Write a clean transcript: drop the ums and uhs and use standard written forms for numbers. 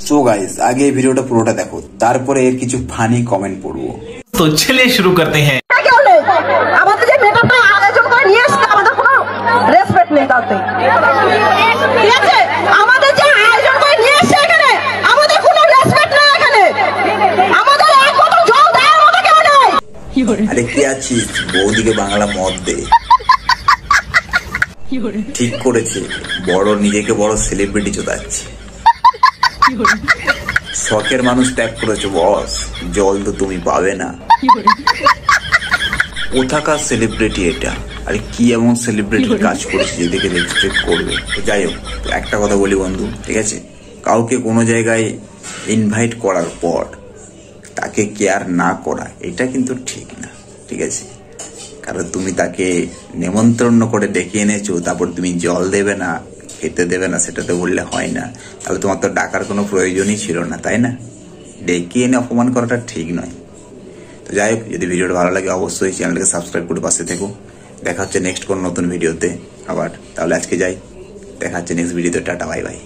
So guys আগে এই ভিডিওটা পুরোটা দেখো, তারপরে এর কিছু ফানি কমেন্ট পড়বো। তো চলিए शुरू करते हैं। আমাদের যে মেটাটা আয়োজন করে নিয়ে আসছে আমাদের কোনো রেসপেক্ট নেই তাতে, ঠিক আছে? আমাদের যে আয়োজন করে নিয়ে আসছে এখানে আমাদের কোনো রেসপেক্ট নেই এখানে, আমাদের এক বোতল জল দেওয়ার মতো কেউ নেই। আরে কি আছিস, বৌদিকে বাংলা মদ দে। ঠিক করেছে, বড় নিজেকে বড় সেলিব্রিটি চোদাচ্ছে। শখের মানুষ ত্যাগ করেছো বস, জল তো তুমি পাবে না। কোথাকার সেলিব্রিটি এটা? আরে কি এমন সেলিব্রিটির কাজ করেছে যেদিকে রেসপেক্ট করবে? যাই হোক, একটা কথা বলি বন্ধু, ঠিক আছে, কাউকে কোনো জায়গায় ইনভাইট করার পর তাকে কেয়ার না করা এটা কিন্তু ঠিক না, ঠিক আছে? কারণ তুমি তাকে নেমন্ত্রণ করে ডেকে এনেছো, তারপর তুমি জল দেবে না, খেতে দেবে না, সেটা তো বললে হয় না। তাহলে তোমার তো ডাকার কোনো প্রয়োজনই ছিল না, তাই না? ডেকে এনে অপমান করাটা ঠিক নয়। তো যাই হোক, যদি ভিডিওটা ভালো লাগে অবশ্যই চ্যানেলটাকে সাবস্ক্রাইব করে পাশে থেকো। দেখা হচ্ছে নেক্সট কোনো নতুন ভিডিওতে আবার। তাহলে আজকে যাই, দেখা হচ্ছে নেক্সট ভিডিওতে। Tata, bye bye.